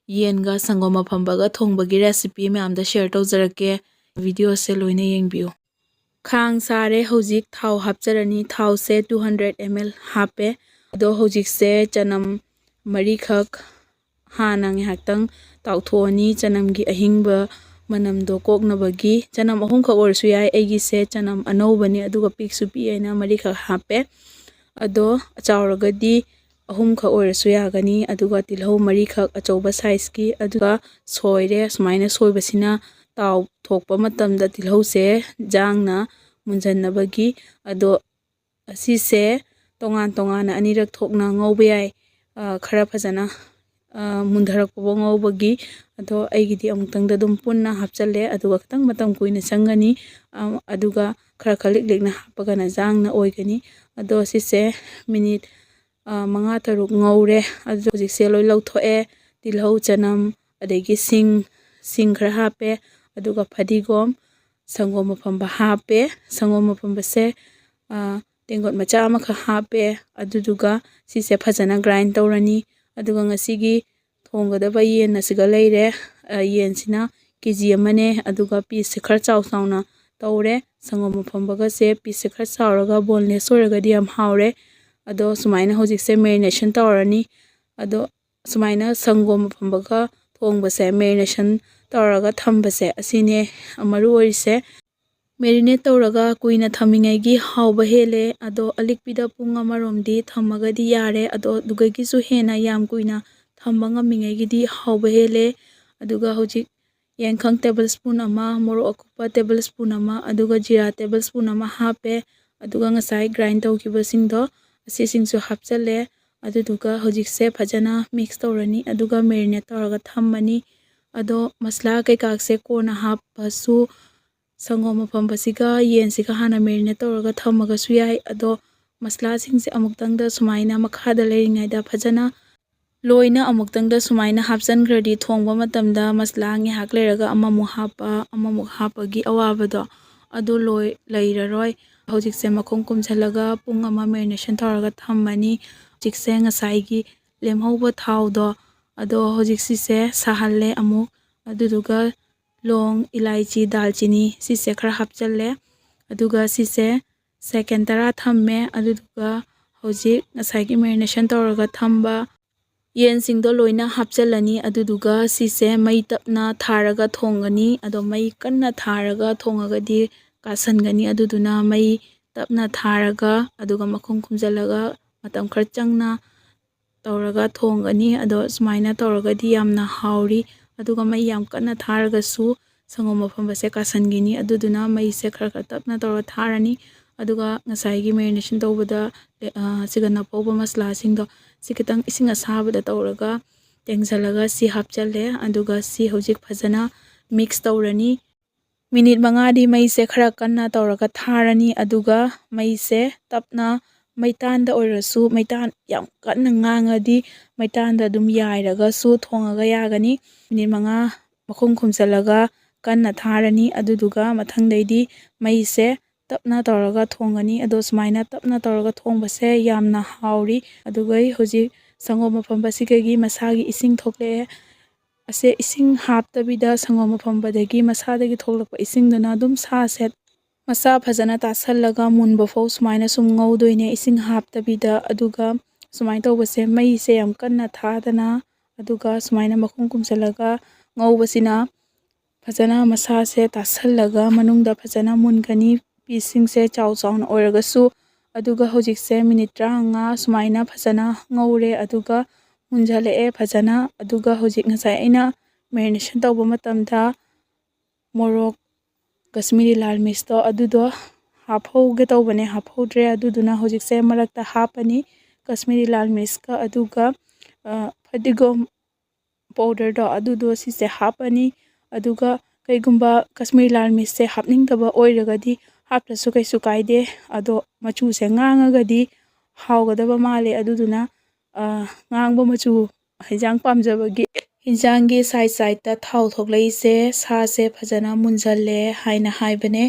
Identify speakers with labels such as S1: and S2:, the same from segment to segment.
S1: ꯌꯦꯟꯒ ꯁꯪꯒꯣꯝ ꯑꯐꯝꯕꯒ ꯊꯣꯡꯕꯒꯤ ꯔꯦꯁꯤꯄꯤ ꯃꯌꯥꯝꯗ ꯁꯦꯌꯔ ꯇꯧꯖꯔꯛꯀꯦ ꯚꯤꯗꯤꯑꯣꯁꯦ ꯂꯣꯏꯅ ꯌꯦꯡꯕꯤꯌꯨ ꯈꯥꯡ ꯁꯥꯔꯦ ꯍꯧꯖꯤꯛ ꯊꯥꯎ ꯍꯥꯞꯆꯔꯅꯤ ꯊꯥꯎꯁꯦ 200 ml ꯍꯥꯞꯄꯦ ꯑꯗꯣ ꯍꯧꯖꯤꯛꯁꯦ ꯆꯅꯝ ꯃꯔꯤꯈꯛ ꯍꯥꯟꯅ ꯉꯥꯏꯍꯥꯛꯇꯪ ꯇꯥꯎꯊꯣꯛꯑꯅꯤ ꯆꯅꯝꯒꯤ ꯑꯍꯤꯡꯕ ꯃꯅꯝꯗꯣ ꯀꯣꯛꯅꯕꯒꯤ ꯆꯅꯝ 3ꯈꯛ ꯑꯣꯏꯔꯁꯨ ꯌꯥꯏ ꯑꯩꯒꯤꯁꯦ ꯆꯅꯝ ꯑꯅꯧꯕꯅꯤ ꯑꯗꯨꯒ ꯄꯤꯛꯁꯨ ꯄꯤꯛꯑꯦꯅ ꯃꯔꯤꯈꯛ ꯍꯥꯞꯄꯦ ꯑꯗꯣ ꯆꯥꯎꯔꯒꯗꯤ 3ꯈꯛ ꯑꯣꯏꯔꯁꯨ ꯌꯥꯒꯅꯤ ꯑꯗꯨꯒ ꯇꯤꯜꯍꯧ ꯃꯔꯤꯈꯛ ꯑꯆꯧꯕ ꯁꯥꯏꯖꯀꯤ ꯑꯗꯨꯒ ꯁꯣꯏꯔꯦ ꯁꯨꯃꯥꯏꯅ ꯁꯣꯏꯕꯁꯤꯅ ꯇꯥꯎꯊꯣꯛꯄ ꯃꯇꯝꯗ ꯇꯤꯜꯍꯧꯁꯦ ꯖꯥꯡꯅ ꯃꯨꯟꯖꯟꯅꯕꯒꯤ ꯑꯗꯣ ꯑꯁꯤꯁꯦ ꯇꯣꯉꯥꯟ ꯇꯣꯉꯥꯟꯅ ꯑꯅꯤꯔꯛ ꯊꯣꯛꯅ ꯉꯧꯕ ꯌꯥꯏ ꯈꯔ ꯐꯖꯅ ꯃꯨꯟꯊꯔꯛꯄꯐꯥꯎ ꯉꯧꯕꯒꯤ ꯑꯗꯣ ꯑꯩꯒꯤꯗꯤ ꯑꯃꯨꯛꯇꯪꯗ ꯑꯗꯨꯝ ꯄꯨꯟꯅ ꯍꯥꯞꯆꯜꯂꯦ ꯑꯗꯨꯒ ꯈꯤꯇꯪ ꯃꯇꯝ ꯀꯨꯏꯅ ꯆꯪꯒꯅꯤ ꯑꯗꯨꯒ ꯈꯔ ꯂꯤꯛ ꯂꯤꯛꯅ ꯍꯥꯞꯄꯒꯅ ꯖꯥꯡꯅ ꯑꯣꯏꯒꯅꯤ ꯑꯗꯣ ꯁꯤꯁꯦ ꯃꯤꯅꯤꯠ 5-6 ꯉꯧꯔꯦ ꯑꯗꯨ ꯍꯧꯖꯤꯛꯁꯦ ꯂꯣꯏ ꯂꯧꯊꯣꯛꯑꯦ ꯇꯤꯜꯍꯧ ꯆꯅꯝ ꯑꯗꯒꯤ ꯁꯤꯡ ꯈꯔ ꯍꯥꯞꯄꯦ ꯑꯗꯨꯒ ꯐꯗꯤꯒꯣꯝ ꯁꯪꯒꯣꯝ ꯑꯐꯝꯕ ꯍꯥꯞꯄꯦ ꯁꯪꯒꯣꯝ ꯑꯐꯝꯕꯁꯦ ꯇꯦꯡꯀꯣꯠ ꯃꯆꯥ ꯑꯃꯈꯛ ꯍꯥꯞꯄꯦ ꯑꯗꯨꯗꯨꯒ ꯁꯤꯁꯦ ꯐꯖꯅ ꯒ꯭ꯔꯥꯏꯟ ꯇꯧꯔꯅꯤ ꯑꯗꯨꯒ ꯉꯁꯤꯒꯤ ꯊꯣꯡꯒꯗꯕ ꯌꯦꯟ ꯑꯁꯤꯒ ꯂꯩꯔꯦ ꯌꯦꯟꯁꯤꯅ KG ꯑꯃꯅꯦ ꯑꯗꯨꯒ ꯄꯤꯁꯁꯦ ꯈꯔ ꯆꯥꯎꯅ ꯇꯧꯔꯦ ꯁꯪꯒꯣꯝ ꯑꯐꯝꯕꯒꯁꯦ ꯄꯤꯁꯁꯦꯈꯔ ꯆꯥꯎꯔꯒ ꯕꯣꯟꯂꯦꯁ ꯑꯣꯏꯔꯒꯗꯤ ꯌꯥꯝ ꯍꯥꯎꯔꯦ ꯑꯗꯣ ꯁꯨꯃꯥꯏꯅ ꯍꯧꯖꯤꯛꯁꯦ ꯃꯦꯔꯤꯅꯦꯁꯟ ꯇꯧꯔꯅꯤ ꯑꯗꯣ ꯁꯨꯃꯥꯏꯅ ꯁꯪꯒꯣꯝ ꯑꯐꯝꯕꯒ ꯊꯣꯡꯕꯁꯦ ꯃꯦꯔꯤꯅꯦꯁꯟ ꯇꯧꯔꯒ ꯊꯝꯕꯁꯦ ꯑꯁꯤꯅꯦ ꯃꯔꯨ ꯑꯣꯏꯔꯤꯁꯦ ꯃꯦꯔꯤꯅꯦꯠ ꯇꯧꯔꯒ ꯀꯨꯏꯅ ꯊꯝꯃꯤꯉꯩꯒꯤ ꯍꯥꯎꯕ ꯍꯦꯜꯂꯦ ꯑꯗꯣ ꯑꯂꯤꯛꯄꯤꯗ ꯄꯨꯡ ꯑꯃꯔꯣꯝꯗꯤ ꯊꯝꯃꯒꯗꯤ ꯌꯥꯔꯦ ꯑꯗꯣ ꯑꯗꯨꯗꯒꯤꯁꯨ ꯍꯦꯟꯅ ꯌꯥꯝ ꯀꯨꯏꯅ ꯊꯝꯕ ꯉꯝꯃꯤꯉꯩꯒꯤꯗꯤ ꯍꯥꯎꯕ ꯍꯦꯜꯂꯦ ꯑꯗꯨꯒ ꯍꯧꯖꯤꯛ ꯌꯦꯡꯈꯪ ꯇꯦꯕꯜ ꯁ꯭ꯄꯨꯟ ꯑꯃ ꯃꯣꯔꯣꯛ ꯑꯀꯨꯞꯄ ꯇꯦꯕꯜ ꯁ꯭ꯄꯨꯟ ꯑꯃ ꯑꯗꯨꯒ ꯖꯤꯔꯥ ꯇꯦꯕꯜ ꯁ꯭ꯄꯨꯟ ꯑꯃ ꯍꯥꯞꯄꯦ ꯑꯗꯨꯒ ꯉꯁꯥꯏ ꯒ꯭ꯔꯥꯏꯟ ꯇꯧꯈꯤꯕꯁꯤꯡꯗꯣ ꯑꯁꯤꯁꯤꯡꯁꯨ ꯍꯥꯞꯆꯜꯂꯦ ꯑꯗꯨꯗꯨꯒ ꯍꯧꯖꯤꯛꯁꯦ ꯐꯖꯅ ꯃꯤꯛꯁ ꯇꯧꯔꯅꯤ ꯑꯗꯨꯒ ꯃꯦꯔꯤꯅꯦꯠ ꯇꯧꯔꯒ ꯊꯝꯃꯅꯤ ꯑꯗꯣ ꯃꯁꯂꯥ ꯀꯩꯀꯥꯁꯦ ꯀꯣꯟꯅ ꯍꯥꯞꯄꯁꯨ ꯁꯪꯒꯣꯝ ꯑꯐꯝꯕꯁꯤꯒ ꯌꯦꯟꯁꯤꯒ ꯍꯥꯟꯅ ꯃꯦꯔꯤꯅꯦꯠ ꯇꯧꯔꯒ ꯊꯝꯃꯒꯁꯨ ꯌꯥꯏ ꯑꯗꯣ ꯃꯁꯂꯥꯁꯤꯡꯁꯦ ꯑꯃꯨꯛꯇꯪꯗ ꯁꯨꯃꯥꯏꯅ ꯃꯈꯥꯗ ꯂꯩꯔꯤꯉꯩꯗ ꯐꯖꯅ ꯂꯣꯏꯅ ꯑꯃꯨꯛꯇꯪꯗ ꯁꯨꯃꯥꯏꯅ ꯍꯥꯞꯆꯟꯈ꯭ꯔꯗꯤ ꯊꯣꯡꯕ ꯃꯇꯝꯗ ꯃꯁꯂꯥ ꯉꯥꯏꯍꯥꯛ ꯂꯩꯔꯒ ꯑꯃꯃꯨꯛ ꯍꯥꯞꯄꯒꯤ ꯑꯋꯥꯕꯗꯣ ꯑꯗꯨ ꯂꯩꯔꯔꯣꯏ ꯍꯧꯖꯤꯛꯁꯦ ꯃꯈꯨꯝ ꯀꯨꯝꯁꯤꯜꯂꯒ ꯄꯨꯡ ꯑꯃ ꯃꯦꯔꯤꯅꯦꯁꯟ ꯇꯧꯔꯒ ꯊꯝꯃꯅꯤ ꯍꯧꯖꯤꯛꯁꯦ ꯉꯁꯥꯏꯒꯤ ꯂꯦꯝꯍꯧꯕ ꯊꯥꯎꯗꯣ ꯑꯗꯣ ꯍꯧꯖꯤꯛ ꯁꯤꯁꯦ ꯁꯥꯍꯜꯂꯦ ꯑꯃꯨꯛ ꯑꯗꯨꯗꯨꯒ ꯂꯣꯡ ꯏꯂꯥꯏꯆꯤ ꯗꯥꯜꯆꯤꯅꯤ ꯁꯤꯁꯦ ꯈꯔ ꯍꯥꯞꯆꯜꯂꯦ ꯑꯗꯨꯒ ꯁꯤꯁꯦ ꯁꯦꯀꯦꯟ 10 ꯊꯝꯃꯦ ꯑꯗꯨꯗꯨꯒ ꯍꯧꯖꯤꯛ ꯉꯁꯥꯏꯒꯤ ꯃꯦꯔꯤꯅꯦꯁꯟ ꯇꯧꯔꯒ ꯊꯝꯕ ꯌꯦꯟꯁꯤꯡꯗꯣ ꯂꯣꯏꯅ ꯍꯥꯞꯆꯜꯂꯅꯤ ꯑꯗꯨꯗꯨꯒ ꯁꯤꯁꯦ ꯃꯩ ꯇꯞꯅ ꯊꯥꯔꯒ ꯊꯣꯡꯒꯅꯤ ꯑꯗꯣ ꯃꯩ ꯀꯟꯅ ꯊꯥꯔꯒ ꯊꯣꯡꯉꯒꯗꯤ ꯀꯥꯁꯟꯒꯅꯤ ꯑꯗꯨꯗꯨꯅ ꯃꯩ ꯇꯞꯅ ꯊꯥꯔꯒ ꯑꯗꯨꯒ ꯃꯈꯨꯝ ꯈꯨꯝꯖꯤꯜꯂꯒ ꯃꯇꯝ ꯈꯔ ꯆꯪꯅ ꯇꯧꯔꯒ ꯊꯣꯡꯒꯅꯤ ꯑꯗꯣ ꯁꯨꯃꯥꯏꯅ ꯇꯧꯔꯒꯗꯤ ꯌꯥꯝꯅ ꯍꯥꯎꯔꯤ ꯑꯗꯨꯒ ꯃꯩ ꯌꯥꯝ ꯀꯟꯅ ꯊꯥꯔꯒꯁꯨ ꯁꯪꯒꯣꯝ ꯑꯐꯝꯕꯁꯦ ꯀꯥꯁꯟꯈꯤꯅꯤ ꯑꯗꯨꯗꯨꯅ ꯃꯩꯁꯦ ꯈꯔ ꯇꯞꯅ ꯇꯧꯔꯒ ꯊꯥꯔꯅꯤ ꯑꯗꯨꯒ ꯉꯁꯥꯏꯒꯤ ꯃꯦꯔꯤꯅꯦꯁꯟ ꯇꯧꯕꯗ ꯆꯤꯀꯟ ꯑꯄꯧꯕ ꯃꯁꯂꯥꯁꯤꯡꯗꯣ ꯁꯤ ꯈꯤꯇꯪ ꯏꯁꯤꯡ ꯑꯁꯥꯕꯗ ꯇꯧꯔꯒ ꯇꯦꯡꯁꯤꯜꯂꯒ ꯁꯤ ꯍꯥꯞꯆꯜꯂꯦ ꯑꯗꯨꯒ ꯁꯤ ꯍꯧꯖꯤꯛ ꯐꯖꯅ ꯃꯤꯛꯁ ꯇꯧꯔꯅꯤ ꯃꯤꯅꯤꯠ 5ꯗꯤ ꯃꯩꯁꯦ ꯈꯔ ꯀꯟꯅ ꯇꯧꯔꯒ ꯊꯥꯔꯅꯤ ꯑꯗꯨꯒ ꯃꯩꯁꯦ ꯇꯞꯅ ꯃꯩꯇꯥꯟꯗ ꯑꯣꯏꯔꯁꯨ ꯃꯩꯇꯥꯟ ꯌꯥꯝ ꯀꯟꯅ ꯉꯥꯡꯉꯗꯤ ꯃꯩꯇꯥꯟꯗ ꯑꯗꯨꯝ ꯌꯥꯏꯔꯒꯁꯨ ꯊꯣꯡꯉꯒ ꯌꯥꯒꯅꯤ ꯃꯤꯅꯤꯠ 5 ꯃꯈꯨꯝ ꯈꯨꯝꯖꯤꯜꯂꯒ ꯀꯟꯅ ꯊꯥꯔꯅꯤ ꯑꯗꯨꯗꯨꯒ ꯃꯊꯪꯗꯩꯗꯤ ꯃꯩꯁꯦ ꯇꯞꯅ ꯇꯧꯔꯒ ꯊꯣꯡꯒꯅꯤ ꯑꯗꯣ ꯁꯨꯃꯥꯏꯅ ꯇꯞꯅ ꯇꯧꯔꯒ ꯊꯣꯡꯕꯁꯦ ꯌꯥꯝꯅ ꯍꯥꯎꯔꯤ ꯑꯗꯨꯒ ꯍꯧꯖꯤꯛ ꯁꯪꯒꯣꯝ ꯑꯐꯝꯕꯁꯤꯗꯒꯤ ꯃꯁꯥꯒꯤ ꯏꯁꯤꯡ ꯊꯣꯛꯂꯛꯑꯦ ꯑꯁꯦ ꯏꯁꯤꯡ ꯍꯥꯞꯇꯕꯤꯗ ꯁꯪꯒꯣꯝ ꯑꯐꯝꯕꯗꯒꯤ ꯃꯁꯥꯗꯒꯤ ꯊꯣꯛꯂꯛꯄ ꯏꯁꯤꯡꯗꯨꯅ ꯑꯗꯨꯝ ꯁꯥꯁꯦ ꯃꯁꯥ ꯐꯖꯅ ꯇꯥꯁꯜꯂꯒ ꯃꯨꯟꯕ ꯐꯥꯎ ꯁꯨꯃꯥꯏꯅ ꯁꯨꯝ ꯉꯧꯗꯣꯏꯅꯦ ꯏꯁꯤꯡ ꯍꯥꯞꯇꯕꯤꯗ ꯑꯗꯨꯒ ꯁꯨꯃꯥꯏꯅ ꯇꯧꯕꯁꯦ ꯃꯩꯁꯦ ꯌꯥꯝ ꯀꯟꯅ ꯊꯥꯗꯅ ꯑꯗꯨꯒ ꯁꯨꯃꯥꯏꯅ ꯃꯈꯨꯝ ꯀꯨꯝꯁꯤꯜꯂꯒ ꯉꯧꯕꯁꯤꯅ ꯐꯖꯅ ꯃꯁꯥꯁꯦ ꯇꯥꯁꯜꯂꯒ ꯃꯅꯨꯡꯗ ꯐꯖꯅ ꯃꯨꯟꯒꯅꯤ ꯄꯤꯁꯁꯤꯡꯁꯦ ꯆꯥꯎꯅ ꯑꯣꯏꯔꯒꯁꯨ ꯑꯗꯨꯒ ꯍꯧꯖꯤꯛꯁꯦ ꯃꯤꯅꯤꯠ 35 ꯁꯨꯃꯥꯏꯅ ꯐꯖꯅ ꯉꯧꯔꯦ ꯑꯗꯨꯒ ꯃꯨꯟꯖꯜꯂꯛꯑꯦ ꯐꯖꯅ ꯑꯗꯨꯒ ꯍꯧꯖꯤꯛ ꯉꯁꯥꯏ ꯑꯩꯅ ꯃꯦꯔꯤꯅꯦꯁꯟ ꯇꯧꯕ ꯃꯇꯝꯗ ꯃꯣꯔꯣꯛ ꯀꯥꯁꯃꯤꯔꯤ ꯂꯥꯜ ꯃꯤꯔꯆꯇꯣ ꯑꯗꯨꯗꯣ ꯍꯥꯞꯍꯧꯒꯦ ꯇꯧꯕꯅꯦ ꯍꯥꯞꯍꯧꯗ꯭ꯔꯦ ꯑꯗꯨꯗꯨꯅ ꯍꯧꯖꯤꯛꯁꯦ ꯃꯔꯛꯇ ꯍꯥꯞꯄꯅꯤ ꯀꯥꯁꯃꯤꯔꯤ ꯂꯥꯜ ꯃꯤꯔꯆꯀ ꯑꯗꯨꯒ ꯐꯗꯤꯒꯣꯝ ꯄꯥꯎꯗꯔꯗꯣ ꯑꯗꯨꯗꯣ ꯁꯤꯁꯦ ꯍꯥꯞꯄꯅꯤ ꯑꯗꯨꯒ ꯀꯩꯒꯨꯝꯕ ꯀꯥꯁꯃꯤꯔꯤ ꯂꯥꯜ ꯃꯤꯔꯆꯁꯦ ꯍꯥꯞꯅꯤꯡꯗꯕ ꯑꯣꯏꯔꯒꯗꯤ ꯍꯥꯞꯇ꯭ꯔꯁꯨ ꯀꯩꯁꯨ ꯀꯥꯏꯗꯦ ꯑꯗꯣ ꯃꯆꯨꯁꯦ ꯉꯥꯡꯉꯒꯗꯤ ꯍꯥꯎꯒꯗꯕ ꯃꯥꯜꯂꯦ ꯑꯗꯨꯗꯨꯅ ꯉꯥꯡꯕ ꯃꯆꯨ ꯍꯤꯟꯖꯥꯡ ꯄꯥꯝꯖꯕꯒꯤ ꯍꯤꯟꯖꯥꯡꯒꯤ ꯁꯥꯏꯗꯇ ꯊꯥꯎ ꯊꯣꯛꯂꯛꯏꯁꯦ ꯁꯥꯁꯦ ꯐꯖꯅ ꯃꯨꯟꯖꯜꯂꯦ ꯍꯥꯏꯅ ꯍꯥꯏꯕꯅꯦ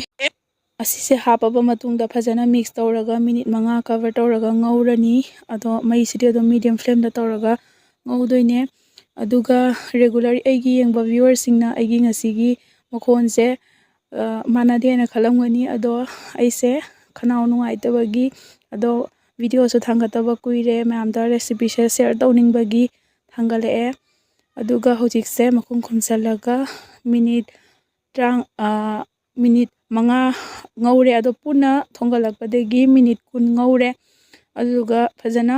S1: ꯑꯁꯤꯁꯦ ꯍꯥꯞꯄꯕ ꯃꯇꯨꯡꯗ ꯐꯖꯅ ꯃꯤꯛꯁ ꯇꯧꯔꯒ ꯃꯤꯅꯤꯠ 5 ꯀꯚꯔ ꯇꯧꯔꯒ ꯉꯧꯔꯅꯤ ꯑꯗꯣ ꯃꯩꯁꯤꯗꯤ ꯑꯗꯨꯝ ꯃꯤꯗꯤꯌꯝ ꯐ꯭ꯂꯦꯝꯗ ꯇꯧꯔꯒ ꯉꯧꯗꯣꯏꯅꯦ ꯑꯗꯨꯒ ꯔꯦꯒꯨꯂꯔ ꯑꯩꯒꯤ ꯌꯦꯡꯕ ꯚ꯭ꯌꯨꯋꯔꯁꯤꯡꯅ ꯑꯩꯒꯤ ꯉꯁꯤꯒꯤ ꯃꯈꯣꯟꯁꯦ ꯃꯥꯟꯅꯗꯦꯅ ꯈꯜꯂꯝꯒꯅꯤ ꯑꯗꯣ ꯑꯩꯁꯦ ꯈꯅꯥꯎ ꯅꯨꯡꯉꯥꯏꯇꯕꯒꯤ ꯑꯗꯣ ꯚꯤꯗꯤꯑꯣꯁꯨ ꯊꯥꯡꯒꯠꯇꯕ ꯀꯨꯏꯔꯦ ꯃꯌꯥꯝꯗ ꯔꯦꯁꯤꯄꯤꯁꯦ ꯁꯤꯌꯔ ꯇꯧꯅꯤꯡꯕꯒꯤ ꯊꯥꯡꯒꯠꯂꯛꯑꯦ ꯑꯗꯨꯒ ꯍꯧꯖꯤꯛꯁꯦ ꯃꯈꯨꯝ ꯈꯨꯝꯁꯜꯂꯒ ꯃꯤꯅꯤꯠ 5 ꯉꯧꯔꯦ ꯑꯗꯣ ꯄꯨꯟꯅ ꯊꯣꯡꯒꯠꯂꯛꯄꯗꯒꯤ ꯃꯤꯅꯤꯠ 10 ꯉꯧꯔꯦ ꯑꯗꯨꯒ ꯐꯖꯅ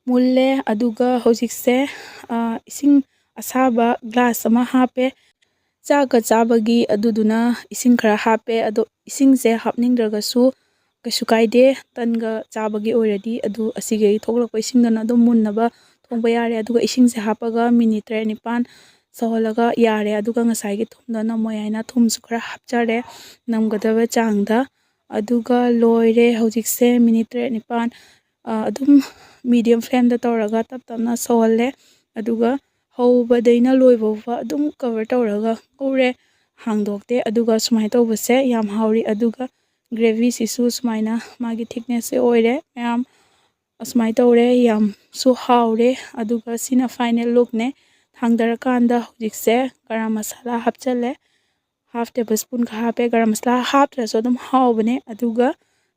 S1: ꯃꯨꯜꯂꯦ ꯑꯗꯨꯒ ꯍꯧꯖꯤꯛꯁꯦ ꯏꯁꯤꯡ ꯑꯁꯥꯕ ꯒ꯭ꯂꯥꯁ ꯑꯃ ꯍꯥꯞꯄꯦ ꯆꯥꯛꯀ ꯆꯥꯕꯒꯤ ꯑꯗꯨꯗꯨꯅ ꯏꯁꯤꯡ ꯈꯔ ꯍꯥꯞꯄꯦ ꯑꯗꯣ ꯏꯁꯤꯡꯁꯦ ꯍꯥꯞꯅꯤꯡꯗ꯭ꯔꯒꯁꯨ ꯀꯩꯁꯨ ꯀꯥꯏꯗꯦ ꯇꯟꯒ ꯆꯥꯕꯒꯤ ꯑꯣꯏꯔꯗꯤ ꯑꯗꯨ ꯑꯁꯤꯒꯤ ꯊꯣꯛꯂꯛꯄ ꯏꯁꯤꯡꯗꯨꯅ ꯑꯗꯨꯝ ꯃꯨꯟꯅꯕ ꯊꯣꯡꯕ ꯌꯥꯔꯦ ꯑꯗꯨꯒ ꯏꯁꯤꯡꯁꯦ ꯍꯥꯞꯄꯒ ꯃꯤꯅꯤꯠ 3-4 ꯁꯧꯍꯜꯂꯒ ꯌꯥꯔꯦ ꯑꯗꯨꯒ ꯉꯁꯥꯏꯒꯤ ꯊꯨꯝꯗꯣ ꯅꯝꯃꯣꯏ ꯍꯥꯏꯅ ꯊꯨꯝꯁꯨ ꯈꯔ ꯍꯥꯞꯆꯔꯦ ꯅꯝꯒꯗꯕ ꯆꯥꯡꯗ ꯑꯗꯨꯒ ꯂꯣꯏꯔꯦ ꯍꯧꯖꯤꯛꯁꯦ ꯃꯤꯅꯤꯠ 3-4 ꯑꯗꯨꯝ ꯃꯤꯗꯤꯌꯝ ꯐ꯭ꯂꯦꯝꯗ ꯇꯧꯔꯒ ꯇꯞ ꯇꯞꯅ ꯁꯧꯍꯜꯂꯦ ꯑꯗꯨꯒ ꯍꯧꯕꯗꯩꯅ ꯂꯣꯏꯕꯐꯥꯎꯕ ꯑꯗꯨꯝ ꯀꯕꯔ ꯇꯧꯔꯒ ꯉꯧꯔꯦ ꯍꯥꯡꯗꯣꯛꯇꯦ ꯑꯗꯨꯒ ꯁꯨꯃꯥꯏꯅ ꯇꯧꯕꯁꯦ ꯌꯥꯝ ꯍꯥꯎꯔꯤ ꯑꯗꯨꯒ ꯒ꯭ꯔꯦꯚꯤꯁꯤꯁꯨ ꯁꯨꯃꯥꯏꯅ ꯃꯥꯒꯤ ꯊꯤꯛꯅꯦꯁꯁꯦ ꯑꯣꯏꯔꯦ ꯃꯌꯥꯝ ꯑꯁꯨꯃꯥꯏꯅ ꯇꯧꯔꯦ ꯌꯥꯝꯁꯨ ꯍꯥꯎꯔꯦ ꯑꯗꯨꯒ ꯁꯤꯅ ꯐꯥꯏꯅꯦꯜ ꯂꯨꯛꯅꯦ ꯊꯥꯡꯗꯔꯀꯥꯟꯗ ꯍꯧꯖꯤꯛꯁꯦ ꯒꯔꯝ ꯃꯁꯥꯂꯥ ꯍꯥꯞꯆꯜꯂꯦ ½ ꯇꯦꯕꯜ ꯈꯔ ꯍꯥꯞꯄꯦ ꯒꯔꯝ ꯃꯁꯥꯂꯥ ꯍꯥꯞꯇ꯭ꯔꯁꯨ ꯑꯗꯨꯝ ꯍꯥꯎꯕꯅꯦ ꯑꯗꯨꯒ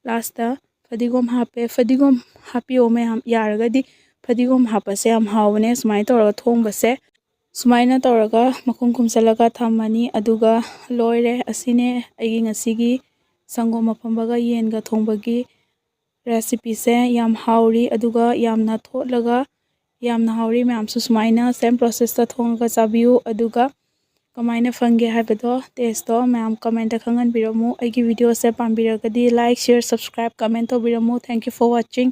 S1: ꯂꯥꯁꯇ ꯐꯗꯤꯒꯣꯝ ꯍꯥꯞꯄꯦ ꯐꯗꯤꯒꯣꯝ ꯍꯥꯞꯄꯤꯌꯣ ꯃꯌꯥꯝ ꯌꯥꯔꯒꯗꯤ ꯐꯗꯤꯒꯣꯝ ꯍꯥꯞꯄꯁꯦ ꯌꯥꯝ ꯍꯥꯎꯕꯅꯦ ꯁꯨꯃꯥꯏꯅ ꯇꯧꯔꯒ ꯊꯣꯡꯕꯁꯦ ꯁꯨꯃꯥꯏꯅ ꯇꯧꯔꯒ ꯃꯈꯨꯝ ꯈꯨꯝꯁꯜꯂꯒ ꯊꯝꯃꯅꯤ ꯑꯗꯨꯒ ꯂꯣꯏꯔꯦ ꯑꯁꯤꯅꯦ ꯑꯩꯒꯤ ꯉꯁꯤꯒꯤ ꯁꯪꯒꯣꯝ ꯑꯐꯝꯕꯒ ꯌꯦꯟꯒ ꯊꯣꯡꯕꯒꯤ ꯔꯦꯁꯤꯄꯤꯁꯦ ꯌꯥꯝ ꯍꯥꯎꯔꯤ ꯑꯗꯨꯒ ꯌꯥꯝꯅ ꯊꯣꯠꯂꯒ ꯌꯥꯝꯅ ꯍꯥꯎꯔꯤ ꯃꯌꯥꯝꯁꯨ ꯁꯨꯃꯥꯏꯅ ꯁꯦꯝ ꯄ꯭ꯔꯣꯁꯦꯁꯇ ꯊꯣꯡꯉꯒ ꯆꯥꯕꯤꯌꯨ ꯑꯗꯨꯒ ꯀꯃꯥꯏꯅ ꯐꯪꯒꯦ ꯍꯥꯏꯕꯗꯣ ꯇꯦꯁꯇꯣ ꯃꯌꯥꯝ ꯀꯃꯦꯟꯇ ꯈꯪꯍꯟꯕꯤꯔꯝꯃꯨ ꯑꯩꯒꯤ ꯚꯤꯗꯤꯑꯣꯁꯦ ꯄꯥꯝꯕꯤꯔꯒꯗꯤ ꯂꯥꯏꯛ ꯁꯤꯌꯔ ꯁꯕꯁꯀ꯭ꯔꯥꯏꯕ ꯀꯃꯦꯟ ꯇꯧꯕꯤꯔꯝꯃꯨ ꯊꯦꯡꯛ ꯌꯨ ꯐꯣꯔ ꯋꯥꯆꯤꯡ